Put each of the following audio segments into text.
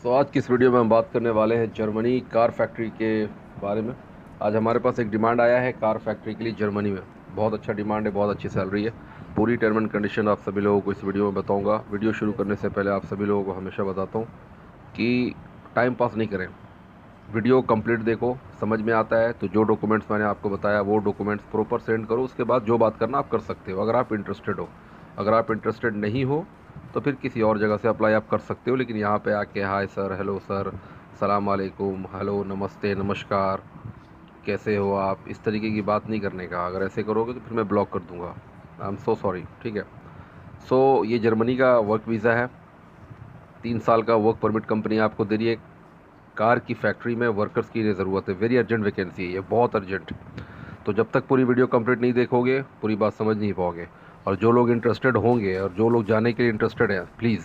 आज की इस वीडियो में हम बात करने वाले हैं जर्मनी कार फैक्ट्री के बारे में। आज हमारे पास एक डिमांड आया है कार फैक्ट्री के लिए जर्मनी में। बहुत अच्छा डिमांड है, बहुत अच्छी सैलरी है। पूरी टर्म एंड कंडीशन आप सभी लोगों को इस वीडियो में बताऊंगा। वीडियो शुरू करने से पहले आप सभी लोगों को हमेशा बताता हूँ कि टाइम पास नहीं करें, वीडियो कंप्लीट देखो। समझ में आता है तो जो डॉक्यूमेंट्स मैंने आपको बताया वो डॉक्यूमेंट्स प्रॉपर सेंड करो। उसके बाद जो बात करना आप कर सकते हो, अगर आप इंटरेस्टेड हो। अगर आप इंटरेस्टेड नहीं हो तो फिर किसी और जगह से अप्लाई आप कर सकते हो, लेकिन यहाँ पे आके हाय सर, हेलो सर, सलाम वालेकुम, हेलो, नमस्ते, नमस्कार, कैसे हो आप, इस तरीके की बात नहीं करने का। अगर ऐसे करोगे तो फिर मैं ब्लॉक कर दूंगा। आई एम सो सॉरी, ठीक है। ये जर्मनी का वर्क वीज़ा है। 3 साल का वर्क परमिट कंपनी आपको दे रही है। कार की फैक्ट्री में वर्कर्स की ज़रूरत है, वेरी अर्जेंट वैकेंसी है ये, बहुत अर्जेंट। तो जब तक पूरी वीडियो कंप्लीट नहीं देखोगे पूरी बात समझ नहीं पाओगे। और जो लोग इंटरेस्टेड होंगे और जो लोग जाने के लिए इंटरेस्टेड हैं, प्लीज़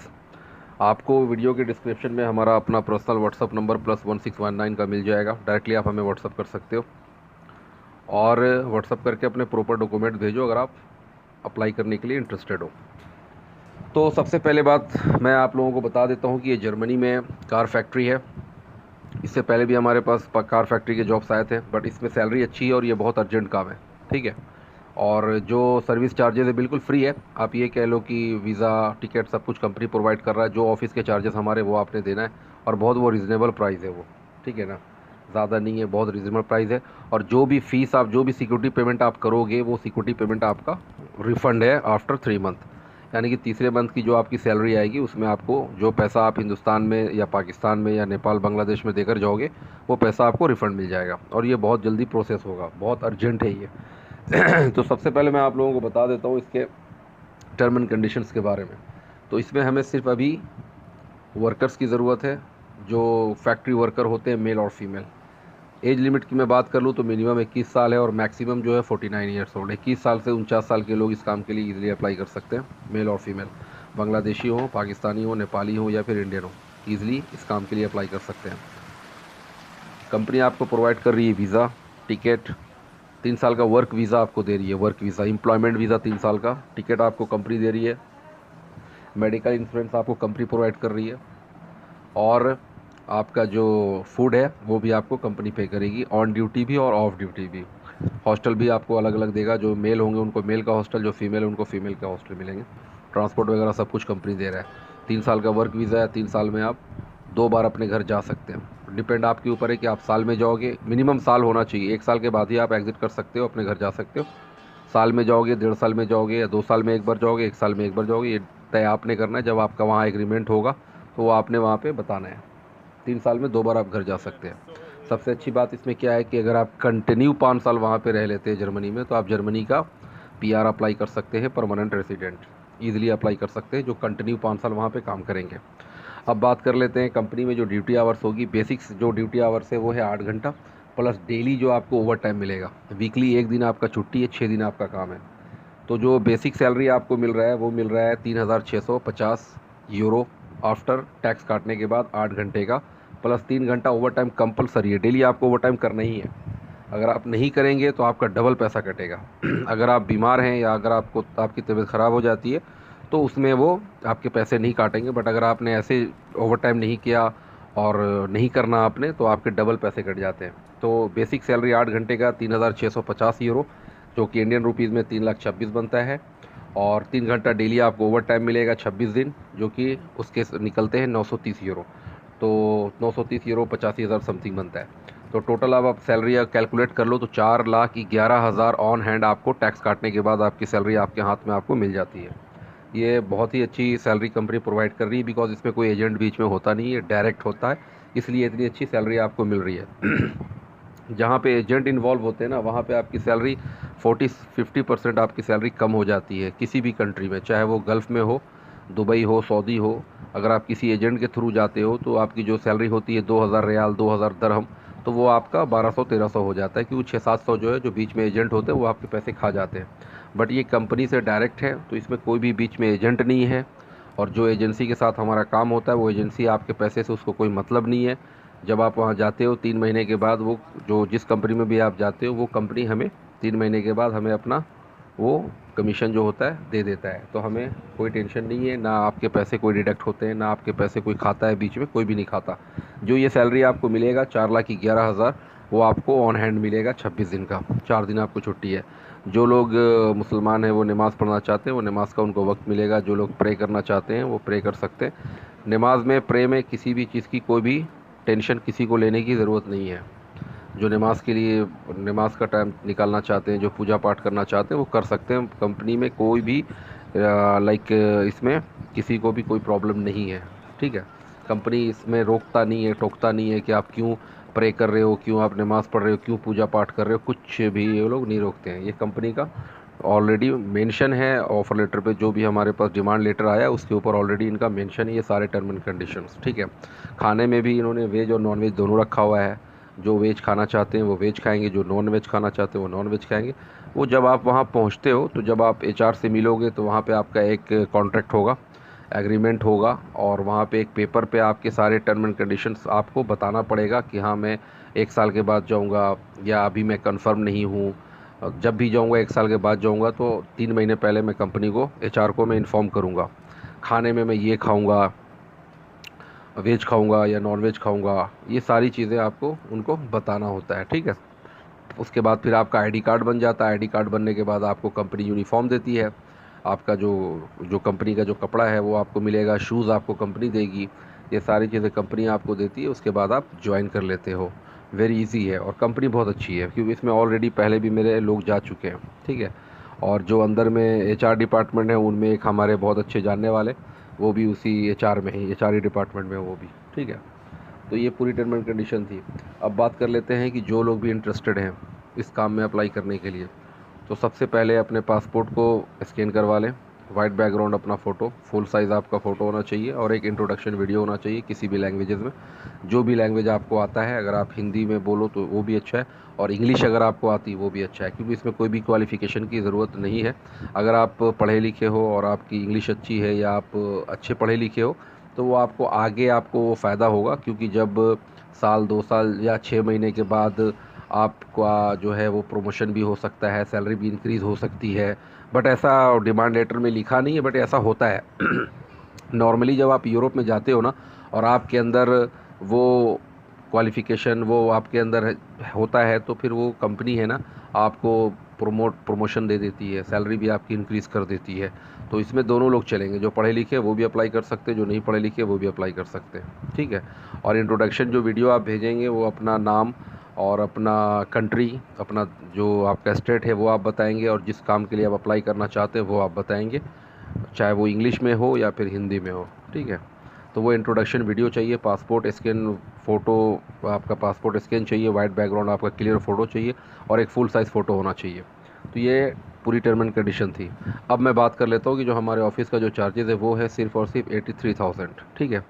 आपको वीडियो के डिस्क्रिप्शन में हमारा अपना पर्सनल व्हाट्सअप नंबर +1619 का मिल जाएगा। डायरेक्टली आप हमें व्हाट्सअप कर सकते हो और व्हाट्सअप करके अपने प्रॉपर डॉक्यूमेंट भेजो अगर आप अप्लाई करने के लिए इंटरेस्टेड हो। तो सबसे पहले बात मैं आप लोगों को बता देता हूँ कि ये जर्मनी में कार फैक्ट्री है। इससे पहले भी हमारे पास कार फैक्ट्री के जॉब्स आए थे, बट इसमें सैलरी अच्छी है और ये बहुत अर्जेंट काम है, ठीक है। और जो सर्विस चार्जेस है बिल्कुल फ्री है। आप ये कह लो कि वीज़ा, टिकट सब कुछ कंपनी प्रोवाइड कर रहा है। जो ऑफिस के चार्जेस हमारे वो आपने देना है, और बहुत वो रिजनेबल प्राइस है वो, ठीक है ना। ज़्यादा नहीं है, बहुत रिजनेबल प्राइस है। और जो भी फीस आप, जो भी सिक्योरिटी पेमेंट आप करोगे वो सिक्योरिटी पेमेंट आपका रिफ़ंड है आफ्टर 3 मंथ। यानी कि तीसरे मंथ की जो आपकी सैलरी आएगी उसमें आपको जो पैसा आप हिंदुस्तान में या पाकिस्तान में या नेपाल, बांग्लादेश में देकर जाओगे वो पैसा आपको रिफ़ंड मिल जाएगा। और ये बहुत जल्दी प्रोसेस होगा, बहुत अर्जेंट है ये। तो सबसे पहले मैं आप लोगों को बता देता हूँ इसके टर्म एंड कंडीशंस के बारे में। तो इसमें हमें सिर्फ अभी वर्कर्स की ज़रूरत है जो फैक्ट्री वर्कर होते हैं, मेल और फीमेल। एज लिमिट की मैं बात कर लूँ तो मिनिमम 21 साल है और मैक्सिमम जो है 49 ईयर्स ओल्ड। 21 साल से 49 साल के लोग इस काम के लिए इजीली अप्लाई कर सकते हैं, मेल और फीमेल। बांग्लादेशी हो, पाकिस्तानी हो, नेपाली हो या फिर इंडियन हो, ईजिली इस काम के लिए अप्लाई कर सकते हैं। कंपनी आपको प्रोवाइड कर रही है वीज़ा, टिकट। 3 साल का वर्क वीज़ा आपको दे रही है, वर्क वीज़ा, एम्प्लॉयमेंट वीज़ा 3 साल का। टिकट आपको कंपनी दे रही है। मेडिकल इंश्योरेंस आपको कंपनी प्रोवाइड कर रही है। और आपका जो फूड है वो भी आपको कंपनी पे करेगी, ऑन ड्यूटी भी और ऑफ ड्यूटी भी। हॉस्टल भी आपको अलग अलग देगा। जो मेल होंगे उनको मेल का हॉस्टल, जो फीमेल है उनको फीमेल का हॉस्टल मिलेंगे। ट्रांसपोर्ट वगैरह सब कुछ कंपनी दे रहा है। 3 साल का वर्क वीज़ा है। 3 साल में आप 2 बार अपने घर जा सकते हैं। डिपेंड आपके ऊपर है कि आप साल में जाओगे, मिनिमम साल होना चाहिए। 1 साल के बाद ही आप एग्जिट कर सकते हो, अपने घर जा सकते हो। साल में जाओगे, 1.5 साल में जाओगे, या 2 साल में एक बार जाओगे, 1 साल में एक बार जाओगे, ये तय आपने करना है। जब आपका वहाँ एग्रीमेंट होगा तो वो आपने वहाँ पे बताना है। 3 साल में 2 बार आप घर जा सकते हैं। सबसे अच्छी बात इसमें क्या है कि अगर आप कंटिन्यू 5 साल वहाँ पे रह लेते हैं जर्मनी में, तो आप जर्मनी का पीआर अप्लाई कर सकते हैं, परमानेंट रेसिडेंट ईजिली अप्लाई कर सकते हैं, जो कंटिन्यू 5 साल वहाँ पे काम करेंगे। अब बात कर लेते हैं कंपनी में जो ड्यूटी आवर्स होगी। बेसिक्स जो ड्यूटी आवर्स है वो है 8 घंटा, प्लस डेली जो आपको ओवर टाइम मिलेगा। वीकली 1 दिन आपका छुट्टी है, 6 दिन आपका काम है। तो जो बेसिक सैलरी आपको मिल रहा है वो मिल रहा है 3650 यूरो आफ्टर टैक्स काटने के बाद, 8 घंटे का, प्लस 3 घंटा ओवर टाइम कंपलसरी है। डेली आपको ओवर टाइम करना ही है। अगर आप नहीं करेंगे तो आपका डबल पैसा कटेगा। अगर आप बीमार हैं या अगर आपको आपकी तबीयत ख़राब हो जाती है तो उसमें वो आपके पैसे नहीं काटेंगे। बट अगर आपने ऐसे ओवर टाइम नहीं किया और नहीं करना आपने, तो आपके डबल पैसे कट जाते हैं। तो बेसिक सैलरी 8 घंटे का 3650 यूरो, जो कि इंडियन रुपीज़ में 3,26,000 बनता है। और 3 घंटा डेली आपको ओवर टाइम मिलेगा 26 दिन, जो कि उसके निकलते हैं 930 यूरो। तो 930 यूरो 85,000 समथिंग बनता है। तो टोटल अब आप सैलरी कैलकुलेट कर लो तो 4,11,000 ऑन हैंड आपको टैक्स काटने के बाद आपकी सैलरी आपके हाथ में आपको मिल जाती है। ये बहुत ही अच्छी सैलरी कंपनी प्रोवाइड कर रही है, बिकॉज इसमें कोई एजेंट बीच में होता नहीं है, डायरेक्ट होता है, इसलिए इतनी अच्छी सैलरी आपको मिल रही है। जहाँ पे एजेंट इन्वॉल्व होते हैं ना, वहाँ पे आपकी सैलरी 40-50% आपकी सैलरी कम हो जाती है किसी भी कंट्री में, चाहे वो गल्फ़ में हो, दुबई हो, सऊदी हो। अगर आप किसी एजेंट के थ्रू जाते हो तो आपकी जो सैलरी होती है 2,000 रियाल, 2,000 दरहम, तो वो आपका 1200-1300 हो जाता है, क्योंकि 600-700 जो है जो बीच में एजेंट होते हैं वो आपके पैसे खा जाते हैं। बट ये कंपनी से डायरेक्ट है तो इसमें कोई भी बीच में एजेंट नहीं है। और जो एजेंसी के साथ हमारा काम होता है वो एजेंसी आपके पैसे से उसको कोई मतलब नहीं है। जब आप वहाँ जाते हो 3 महीने के बाद, वो जो जिस कंपनी में भी आप जाते हो वो कंपनी हमें 3 महीने के बाद हमें अपना वो कमीशन जो होता है दे देता है। तो हमें कोई टेंशन नहीं है, ना आपके पैसे कोई डिडक्ट होते हैं, ना आपके पैसे कोई खाता है, बीच में कोई भी नहीं खाता। जो ये सैलरी आपको मिलेगा 4,11,000, वो आपको ऑन हैंड मिलेगा 26 दिन का, 4 दिन आपको छुट्टी है। जो लोग मुसलमान हैं वो नमाज़ पढ़ना चाहते हैं वो नमाज का उनको वक्त मिलेगा। जो लोग प्रे करना चाहते हैं वो प्रे कर सकते हैं। नमाज में, प्रे में किसी भी चीज़ की कोई भी टेंशन किसी को लेने की ज़रूरत नहीं है। जो नमाज के लिए, नमाज का टाइम निकालना चाहते हैं, जो पूजा पाठ करना चाहते हैं वो कर सकते हैं। कंपनी में कोई भी लाइक इसमें किसी को भी कोई प्रॉब्लम नहीं है, ठीक है। कंपनी इसमें रोकता नहीं है, टोकता नहीं है कि आप क्यों प्रे कर रहे हो, क्यों आप नमाज़ पढ़ रहे हो, क्यों पूजा पाठ कर रहे हो, कुछ भी ये लोग नहीं रोकते हैं। ये कंपनी का ऑलरेडी मेंशन है ऑफ़र लेटर पे। जो भी हमारे पास डिमांड लेटर आया उसके ऊपर ऑलरेडी इनका मेंशन है ये सारे टर्म एंड कंडीशंस, ठीक है। खाने में भी इन्होंने वेज और नॉन वेज दोनों रखा हुआ है। जो वेज खाना चाहते हैं वो वेज खाएंगे, जो नॉन वेज खाना चाहते हैं वो नॉन वेज खाएंगे। वो जब आप वहाँ पहुँचते हो तो जब आप एचआर से मिलोगे तो वहाँ पे आपका एक कॉन्ट्रैक्ट होगा, एग्रीमेंट होगा, और वहाँ पे एक पेपर पे आपके सारे टर्म एंड कंडीशंस आपको बताना पड़ेगा कि हाँ मैं 1 साल के बाद जाऊँगा, या अभी मैं कंफर्म नहीं हूँ। जब भी जाऊँगा 1 साल के बाद जाऊँगा तो 3 महीने पहले मैं कंपनी को, एचआर को मैं इन्फॉर्म करूँगा। खाने में मैं ये खाऊँगा, वेज खाऊंगा या नॉन वेज खाऊंगा, ये सारी चीज़ें आपको उनको बताना होता है, ठीक है। उसके बाद फिर आपका आईडी कार्ड बन जाता है। आईडी कार्ड बनने के बाद आपको कंपनी यूनिफॉर्म देती है। आपका जो जो कंपनी का जो कपड़ा है वो आपको मिलेगा, शूज़ आपको कंपनी देगी, ये सारी चीज़ें कंपनी आपको देती है। उसके बाद आप ज्वाइन कर लेते हो। वेरी इजी है और कंपनी बहुत अच्छी है क्योंकि इसमें ऑलरेडी पहले भी मेरे लोग जा चुके हैं, ठीक है। और जो अंदर में एचआर डिपार्टमेंट है उनमें एक हमारे बहुत अच्छे जानने वाले, वो भी उसी एचआर में ही, एचआर डिपार्टमेंट में वो भी, ठीक है। तो ये पूरी टर्म एंड कंडीशन थी। अब बात कर लेते हैं कि जो लोग भी इंटरेस्टेड हैं इस काम में अप्लाई करने के लिए, तो सबसे पहले अपने पासपोर्ट को स्कैन करवा लें। वाइट बैकग्राउंड अपना फ़ोटो, फुल साइज़ आपका फ़ोटो होना चाहिए, और एक इंट्रोडक्शन वीडियो होना चाहिए किसी भी लैंग्वेजेस में, जो भी लैंग्वेज आपको आता है। अगर आप हिंदी में बोलो तो वो भी अच्छा है, और इंग्लिश अगर आपको आती है वो भी अच्छा है, क्योंकि इसमें कोई भी क्वालिफ़िकेशन की ज़रूरत नहीं है। अगर आप पढ़े लिखे हो और आपकी इंग्लिश अच्छी है, या आप अच्छे पढ़े लिखे हो, तो वो आपको आगे आपको फ़ायदा होगा। क्योंकि जब साल 2 साल या 6 महीने के बाद आपका जो है वो प्रमोशन भी हो सकता है, सैलरी भी इंक्रीज़ हो सकती है। बट ऐसा डिमांड लेटर में लिखा नहीं है, बट ऐसा होता है। नॉर्मली जब आप यूरोप में जाते हो ना, और आपके अंदर वो क्वालिफ़िकेशन वो आपके अंदर होता है, तो फिर वो कंपनी है ना आपको प्रमोशन दे देती है, सैलरी भी आपकी इंक्रीज़ कर देती है। तो इसमें दोनों लोग चलेंगे, जो पढ़े लिखे वो भी अप्लाई कर सकते हैं, जो नहीं पढ़े लिखे वो भी अप्लाई कर सकते हैं, ठीक है। और इंट्रोडक्शन जो वीडियो आप भेजेंगे वो अपना नाम और अपना कंट्री, अपना जो आपका स्टेट है वो आप बताएंगे, और जिस काम के लिए आप अप्लाई करना चाहते हैं वो आप बताएंगे, चाहे वो इंग्लिश में हो या फिर हिंदी में हो, ठीक है। तो वो इंट्रोडक्शन वीडियो चाहिए, पासपोर्ट स्कैन फ़ोटो, आपका पासपोर्ट स्कैन चाहिए, वाइट बैकग्राउंड आपका क्लियर फ़ोटो चाहिए, और एक फुल साइज़ फ़ोटो होना चाहिए। तो ये पूरी टर्म एंड कंडीशन थी। अब मैं बात कर लेता हूँ कि जो हमारे ऑफिस का जो चार्जेज़ है वो है सिर्फ़ और सिर्फ 83,000, ठीक है।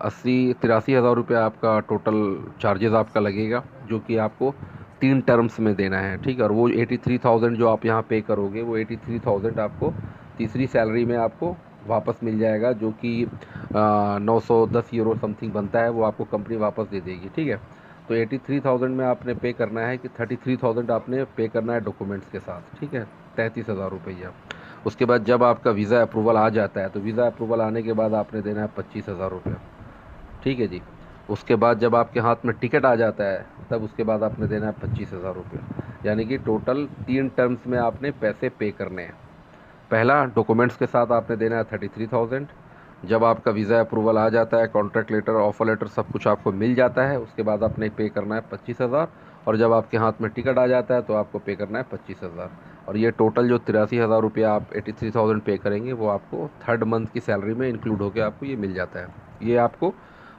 83,000 रुपये आपका टोटल चार्जेज़ आपका लगेगा, जो कि आपको 3 टर्म्स में देना है, ठीक है। और वो 83,000 जो आप यहाँ पे करोगे, वो 83,000 आपको तीसरी सैलरी में आपको वापस मिल जाएगा, जो कि 910 यूरो समथिंग बनता है, वो आपको कंपनी वापस दे देगी, ठीक है। तो 83,000 में आपने पे करना है कि 33,000 आपने पे करना है डॉक्यूमेंट्स के साथ, ठीक है, 33,000 रुपया। उसके बाद जब आपका वीज़ा अप्रूवल आ जाता है, तो वीज़ा अप्रूवल आने के बाद आपने देना है 25,000 रुपये, ठीक है जी। उसके बाद जब आपके हाथ में टिकट आ जाता है, तब उसके बाद आपने देना है 25,000 रुपये। यानी कि टोटल 3 टर्म्स में आपने पैसे पे करने हैं। पहला, डॉक्यूमेंट्स के साथ आपने देना है 33,000। जब आपका वीज़ा अप्रूवल आ जाता है, कॉन्ट्रैक्ट लेटर, ऑफर लेटर सब कुछ आपको मिल जाता है, उसके बाद आपने पे करना है 25,000। और जब आपके हाथ में टिकट आ जाता है तो आपको पे करना है 25,000। और ये टोटल जो 83,000 रुपया आप 83,000 पे करेंगे, वो आपको 3rd मंथ की सैलरी में इंक्लूड होकर आपको ये मिल जाता है। ये आपको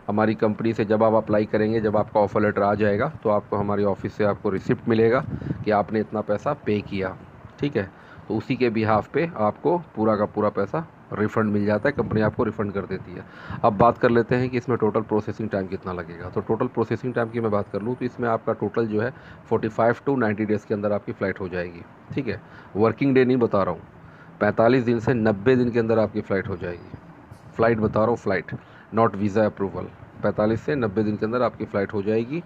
हमारी कंपनी से जब आप अप्लाई करेंगे, जब आपका ऑफर लेटर आ जाएगा, तो आपको हमारी ऑफिस से आपको रिसिप्ट मिलेगा कि आपने इतना पैसा पे किया, ठीक है। तो उसी के बिहाफ पे आपको पूरा का पूरा पैसा रिफ़ंड मिल जाता है, कंपनी आपको रिफ़ंड कर देती है। अब बात कर लेते हैं कि इसमें टोटल प्रोसेसिंग टाइम कितना लगेगा। तो टोटल प्रोसेसिंग टाइम की मैं बात कर लूँ तो इसमें आपका टोटल जो है 45 टू 90 डेज़ के अंदर आपकी फ़्लाइट हो जाएगी, ठीक है। वर्किंग डे नहीं बता रहा हूँ, 45 दिन से 90 दिन के अंदर आपकी फ़्लाइट हो जाएगी। फ़्लाइट बता रहा हूँ, फ़्लाइट, नॉट वीज़ा अप्रूवल। 45 से 90 दिन के अंदर आपकी फ़्लाइट हो जाएगी।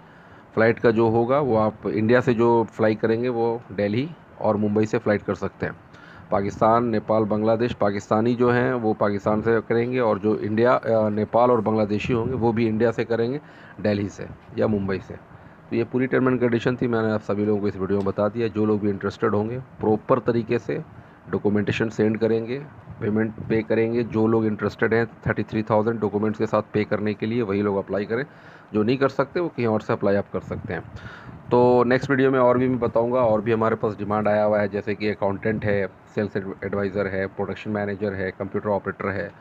फ़्लाइट का जो होगा वो आप इंडिया से जो फ्लाई करेंगे वो दिल्ली और मुंबई से फ़्लाइट कर सकते हैं। पाकिस्तान, नेपाल, बांग्लादेश, पाकिस्तानी जो हैं वो पाकिस्तान से करेंगे और जो इंडिया, नेपाल और बांग्लादेशी होंगे वो भी इंडिया से करेंगे, दिल्ली से या मुंबई से। तो ये पूरी टर्म एंड कंडीशन थी, मैंने आप सभी लोगों को इस वीडियो में बता दिया। जो लोग भी इंटरेस्टेड होंगे प्रॉपर तरीके से डॉक्यूमेंटेशन सेंड करेंगे, पेमेंट पे करेंगे। जो लोग इंटरेस्टेड हैं 33,000 डॉक्यूमेंट्स के साथ पे करने के लिए, वही लोग अप्लाई करें। जो नहीं कर सकते वो कहीं और से अप्लाई आप कर सकते हैं। तो नेक्स्ट वीडियो में और भी मैं बताऊंगा, और भी हमारे पास डिमांड आया हुआ है, जैसे कि अकाउंटेंट है, सेल्स एडवाइज़र है, प्रोडक्शन मैनेजर है, कंप्यूटर ऑपरेटर है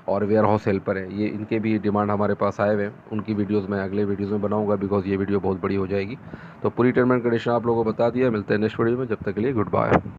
और वेयर हाउस हेल्पर है। ये इनके भी डिमांड हमारे पास आए हुए हैं। उनकी वीडियोस मैं अगले वीडियोस में बनाऊंगा, बिकॉज ये वीडियो बहुत बड़ी हो जाएगी। तो पूरी टर्म एंड कंडीशन आप लोगों को बता दिया। मिलते हैं नेक्स्ट वीडियो में, जब तक के लिए गुड बाय।